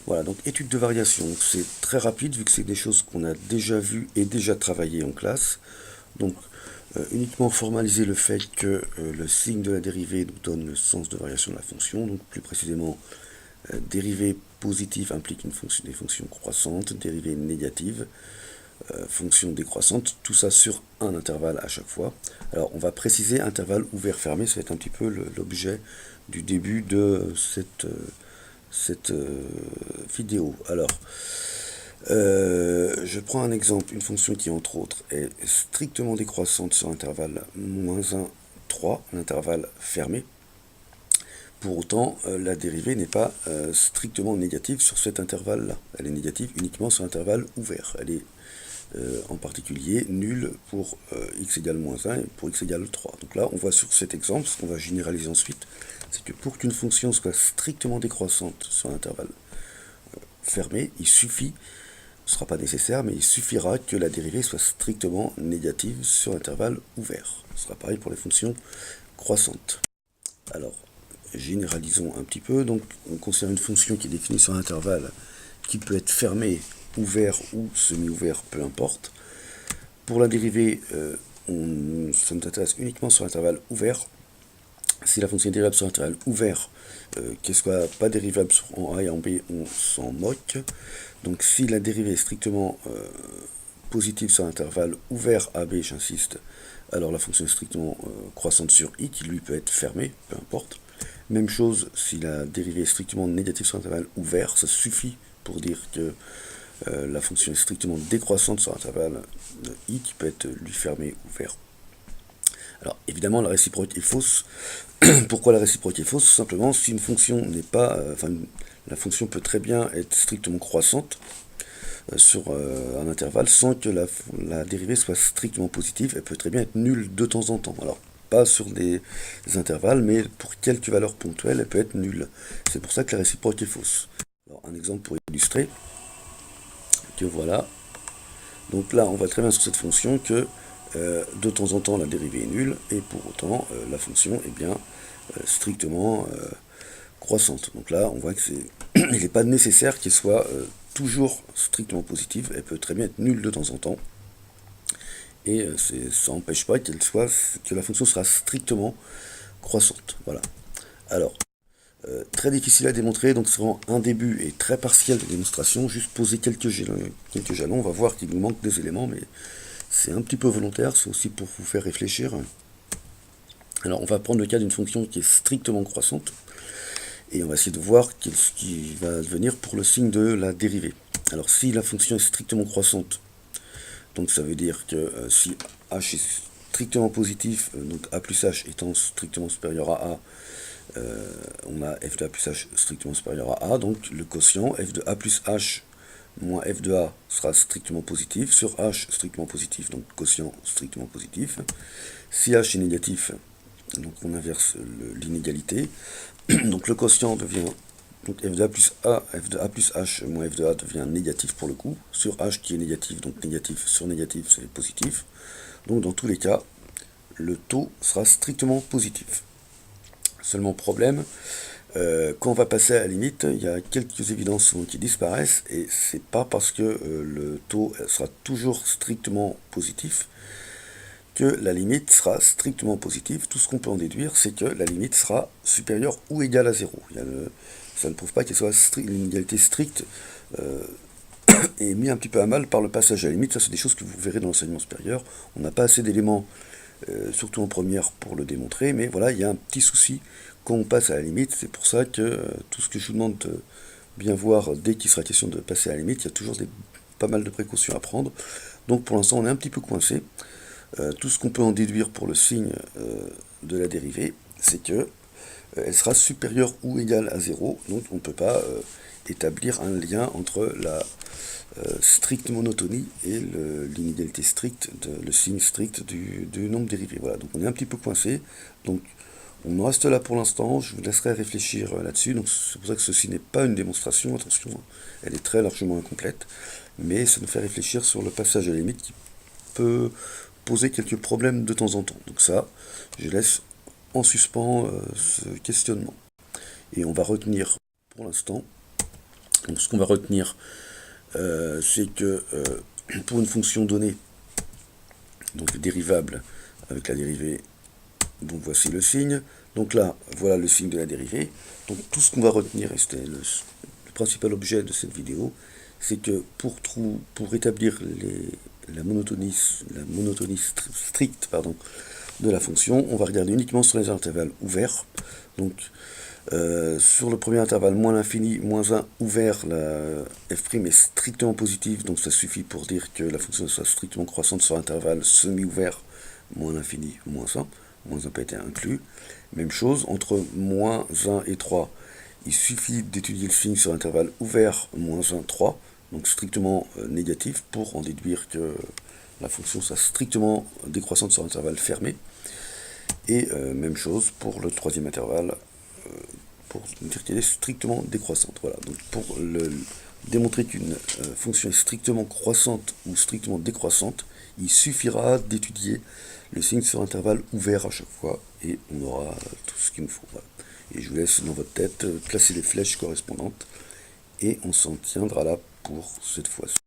Voilà, donc étude de variation, c'est très rapide vu que c'est des choses qu'on a déjà vues et déjà travaillées en classe. Donc uniquement formaliser le fait que le signe de la dérivée nous donne le sens de variation de la fonction. Donc plus précisément, dérivée positive implique des fonctions croissantes, dérivée négative, fonction décroissante, tout ça sur un intervalle à chaque fois. Alors on va préciser intervalle ouvert fermé, ça va être un petit peu l'objet du début de cette vidéo. Alors, je prends un exemple, une fonction qui entre autres est strictement décroissante sur l'intervalle -1, 3, l'intervalle fermé. Pour autant, la dérivée n'est pas strictement négative sur cet intervalle-là. Elle est négative uniquement sur l'intervalle ouvert. Elle est en particulier nulle pour x égale -1 et pour x égale 3. Donc là, on voit sur cet exemple, ce qu'on va généraliser ensuite, c'est que pour qu'une fonction soit strictement décroissante sur l'intervalle fermé, il suffit, ce ne sera pas nécessaire, mais il suffira que la dérivée soit strictement négative sur l'intervalle ouvert. Ce sera pareil pour les fonctions croissantes. Alors, généralisons un petit peu. Donc, on considère une fonction qui est définie sur un intervalle qui peut être fermé, ouvert ou semi-ouvert, peu importe. Pour la dérivée, ça nous intéresse uniquement sur l'intervalle ouvert. Si la fonction est dérivable sur l'intervalle ouvert, qu'elle soit pas dérivable en A et en B, on s'en moque. Donc si la dérivée est strictement positive sur l'intervalle ouvert AB, j'insiste, alors la fonction est strictement croissante sur I, qui lui peut être fermée, peu importe. Même chose, si la dérivée est strictement négative sur l'intervalle ouvert, ça suffit pour dire que la fonction est strictement décroissante sur l'intervalle I, qui peut être lui fermé ou ouvert. Alors évidemment, la réciproque est fausse. Pourquoi la réciproque est fausse? Tout simplement, si une fonction n'est pas... la fonction peut très bien être strictement croissante sur un intervalle sans que la dérivée soit strictement positive. Elle peut très bien être nulle de temps en temps. Alors, pas sur des intervalles, mais pour quelques valeurs ponctuelles, elle peut être nulle. C'est pour ça que la réciproque est fausse. Alors, un exemple pour illustrer, que voilà. Donc là, on voit très bien sur cette fonction que de temps en temps, la dérivée est nulle, et pour autant, la fonction est bien strictement croissante. Donc là, on voit que il n'est pas nécessaire qu'elle soit toujours strictement positive. Elle peut très bien être nulle de temps en temps. Et ça n'empêche pas que la fonction sera strictement croissante. Voilà. Alors, très difficile à démontrer, donc c'est vraiment un début et très partiel de démonstration. Juste poser quelques jalons. On va voir qu'il nous manque des éléments, mais c'est un petit peu volontaire. C'est aussi pour vous faire réfléchir. Alors, on va prendre le cas d'une fonction qui est strictement croissante. Et on va essayer de voir ce qui va devenir pour le signe de la dérivée. Alors si la fonction est strictement croissante, donc ça veut dire que si h est strictement positif, donc a plus h étant strictement supérieur à a, on a f de a plus h strictement supérieur à a, donc le quotient f de a plus h moins f de a sera strictement positif, sur h strictement positif, donc quotient strictement positif. Si h est négatif, donc on inverse l'inégalité, donc le quotient devient, donc f de a plus h moins f de a devient négatif pour le coup, sur h qui est négatif, donc négatif sur négatif c'est positif. Donc dans tous les cas, le taux sera strictement positif. Seulement problème, quand on va passer à la limite, il y a quelques évidences qui disparaissent, et c'est pas parce que le taux sera toujours strictement positif que la limite sera strictement positive. Tout ce qu'on peut en déduire, c'est que la limite sera supérieure ou égale à 0. Ça ne prouve pas qu'elle soit une égalité stricte et mis un petit peu à mal par le passage à la limite. Ça, c'est des choses que vous verrez dans l'enseignement supérieur. On n'a pas assez d'éléments, surtout en première, pour le démontrer, mais voilà, il y a un petit souci quand on passe à la limite. C'est pour ça que tout ce que je vous demande de bien voir dès qu'il sera question de passer à la limite, il y a toujours pas mal de précautions à prendre. Donc pour l'instant, on est un petit peu coincé. Tout ce qu'on peut en déduire pour le signe de la dérivée, c'est que elle sera supérieure ou égale à 0, donc on ne peut pas établir un lien entre la stricte monotonie et l'inégalité stricte, le signe strict du nombre dérivé. Voilà, donc on est un petit peu coincé, donc on en reste là pour l'instant, je vous laisserai réfléchir là-dessus, donc c'est pour ça que ceci n'est pas une démonstration, attention, elle est très largement incomplète, mais ça nous fait réfléchir sur le passage à la limite qui peut poser quelques problèmes de temps en temps. Donc ça, je laisse en suspens ce questionnement. Et on va retenir pour l'instant Donc ce qu'on va retenir, c'est que pour une fonction donnée, donc dérivable avec la dérivée, donc voici le signe. Donc là, voilà le signe de la dérivée. Donc tout ce qu'on va retenir, et c'était le principal objet de cette vidéo, c'est que pour établir la monotonie stricte de la fonction, on va regarder uniquement sur les intervalles ouverts. Donc sur le premier intervalle, moins l'infini, moins 1 ouvert, la f' est strictement positive, donc ça suffit pour dire que la fonction soit strictement croissante sur l'intervalle semi-ouvert, moins l'infini, moins 1. Moins 1 peut être inclus. Même chose, entre moins 1 et 3, il suffit d'étudier le signe sur l'intervalle ouvert, moins 1, 3, donc strictement négatif, pour en déduire que la fonction soit strictement décroissante sur l'intervalle fermé. Et même chose pour le troisième intervalle, pour dire qu'elle est strictement décroissante. Voilà. Donc pour démontrer qu'une fonction est strictement croissante ou strictement décroissante, il suffira d'étudier le signe sur intervalle ouvert à chaque fois, et on aura tout ce qu'il nous faut. Voilà. Et je vous laisse dans votre tête placer les flèches correspondantes, et on s'en tiendra là pour cette fois-ci.